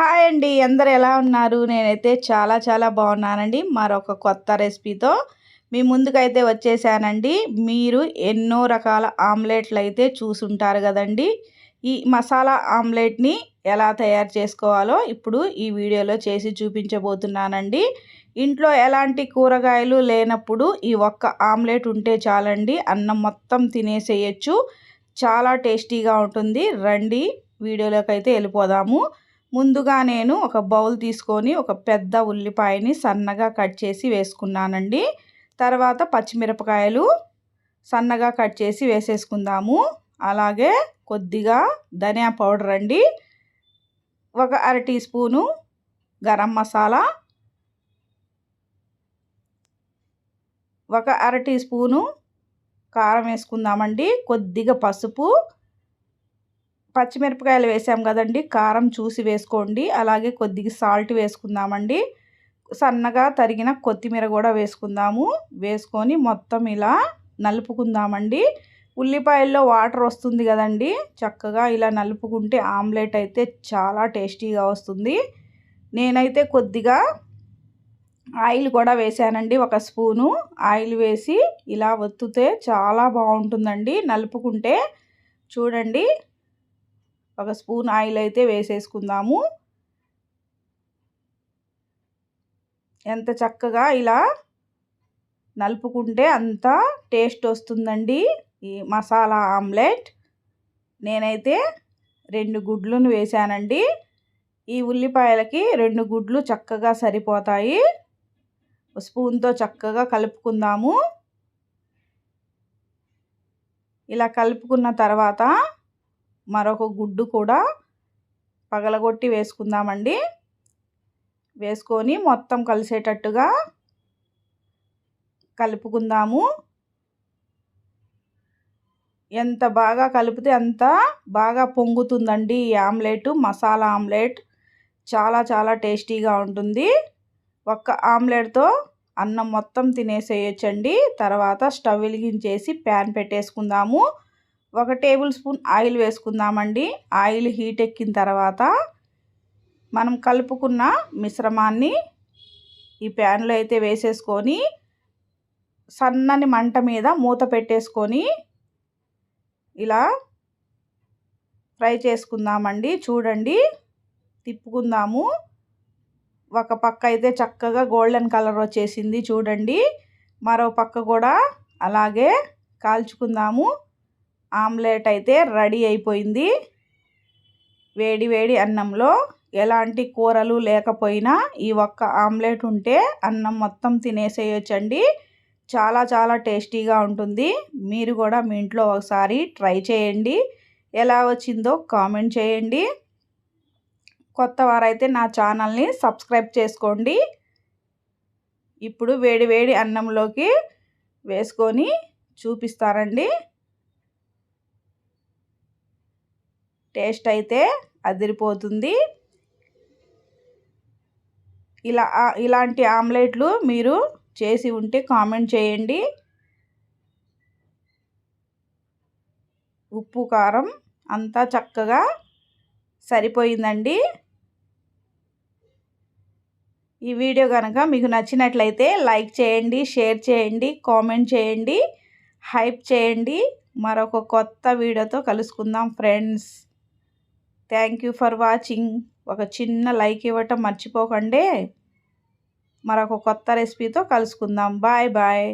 Hi అండి, అందరు ఎలా ఉన్నారు? నేనైతే చాలా చాలా బాగున్నానండి. మరొక కొత్త రెసిపీతో మీ ముందుకైతే వచ్చేసానండి. మీరు ఎన్నో రకాల ఆమ్లెట్లు అయితే చూసుంటారు కదండి. ఈ మసాలా ఆమ్లెట్ని ఎలా తయారు చేసుకోవాలో ఇప్పుడు ఈ వీడియోలో చేసి చూపించబోతున్నానండి. ఇంట్లో ఎలాంటి కూరగాయలు లేనప్పుడు ఈ ఒక్క ఆమ్లెట్ ఉంటే చాలండి, అన్నం మొత్తం తినేసేయచ్చు. చాలా టేస్టీగా ఉంటుంది. రండి వీడియోలోకి అయితే వెళ్ళిపోదాము. ముందుగా నేను ఒక బౌల్ తీసుకొని ఒక పెద్ద ఉల్లిపాయని సన్నగా కట్ చేసి వేసుకున్నానండి. తర్వాత పచ్చిమిరపకాయలు సన్నగా కట్ చేసి వేసేసుకుందాము. అలాగే కొద్దిగా ధనియా పౌడర్ అండి, ఒక అర టీ స్పూను గరం మసాలా, ఒక అర టీ స్పూను కారం వేసుకుందామండి, కొద్దిగా పసుపు, పచ్చిమిరపకాయలు వేసాం కదండి, కారం చూసి వేసుకోండి. అలాగే కొద్దిగా సాల్ట్ వేసుకుందామండి. సన్నగా తరిగిన కొత్తిమీర కూడా వేసుకుందాము. వేసుకొని మొత్తం ఇలా నలుపుకుందామండి. ఉల్లిపాయల్లో వాటర్ వస్తుంది కదండి, చక్కగా ఇలా నలుపుకుంటే ఆమ్లెట్ అయితే చాలా టేస్టీగా వస్తుంది. నేనైతే కొద్దిగా ఆయిల్ కూడా వేసానండి, ఒక స్పూను ఆయిల్ వేసి ఇలా ఒత్తితే చాలా బాగుంటుందండి నలుపుకుంటే. చూడండి, ఒక స్పూన్ ఆయిల్ అయితే వేసేసుకుందాము. ఎంత చక్కగా ఇలా నలుపుకుంటే అంత టేస్ట్ వస్తుందండి ఈ మసాలా ఆమ్లెట్. నేనైతే 2 గుడ్లను వేసానండి. ఈ ఉల్లిపాయలకి 2 గుడ్లు చక్కగా సరిపోతాయి. స్పూన్తో చక్కగా కలుపుకుందాము. ఇలా కలుపుకున్న తర్వాత మరొక గుడ్డు కూడా పగలగొట్టి వేసుకుందామండి. వేసుకొని మొత్తం కలిసేటట్టుగా కలుపుకుందాము. ఎంత బాగా కలిపితే అంత బాగా పొంగుతుందండి ఈ ఆమ్లెట్. మసాలా ఆమ్లెట్ చాలా చాలా టేస్టీగా ఉంటుంది. ఒక్క ఆమ్లెట్తో అన్నం మొత్తం తినేసేయచ్చండి. తర్వాత స్టవ్ వెలిగించేసి ప్యాన్ పెట్టేసుకుందాము. 1 టేబుల్ స్పూన్ ఆయిల్ వేసుకుందామండి. ఆయిల్ హీట్ ఎక్కిన తర్వాత మనం కలుపుకున్న మిశ్రమాన్ని ఈ ప్యాన్లో అయితే వేసేసుకొని సన్నని మంట మీద మూత పెట్టేసుకొని ఇలా ఫ్రై చేసుకుందామండి. చూడండి, తిప్పుకుందాము. ఒక పక్క అయితే చక్కగా గోల్డెన్ కలర్ వచ్చేసింది చూడండి. మరో పక్క కూడా అలాగే కాల్చుకుందాము. ఆమ్లెట్ అయితే రెడీ అయిపోయింది. వేడి వేడి అన్నంలో ఎలాంటి కూరలు లేకపోయినా ఈ ఒక్క ఆమ్లెట్ ఉంటే అన్నం మొత్తం తినేసేయచ్చండి. చాలా చాలా టేస్టీగా ఉంటుంది. మీరు కూడా మీ ఇంట్లో ఒకసారి ట్రై చేయండి. ఎలా వచ్చిందో కామెంట్ చేయండి. కొత్త వారైతే నా ఛానల్ని సబ్స్క్రైబ్ చేసుకోండి. ఇప్పుడు వేడి వేడి అన్నంలోకి వేసుకొని చూపిస్తానండి. టేస్ట్ అయితే అదిరిపోతుంది. ఇలాంటి ఆమ్లెట్లు మీరు చేసి ఉంటే కామెంట్ చేయండి. ఉప్పు కారం అంతా చక్కగా సరిపోయిందండి. ఈ వీడియో కనుక మీకు నచ్చినట్లయితే లైక్ చేయండి, షేర్ చేయండి, కామెంట్ చేయండి, హైప్ చేయండి. మరొక కొత్త వీడియోతో కలుసుకుందాం friends. Thank you for watching. ఒక చిన్న లైక్ ఇవ్వటం మర్చిపోకండి. మరొక కొత్త రెసిపీతో కలుసుకుందాం. Bye bye.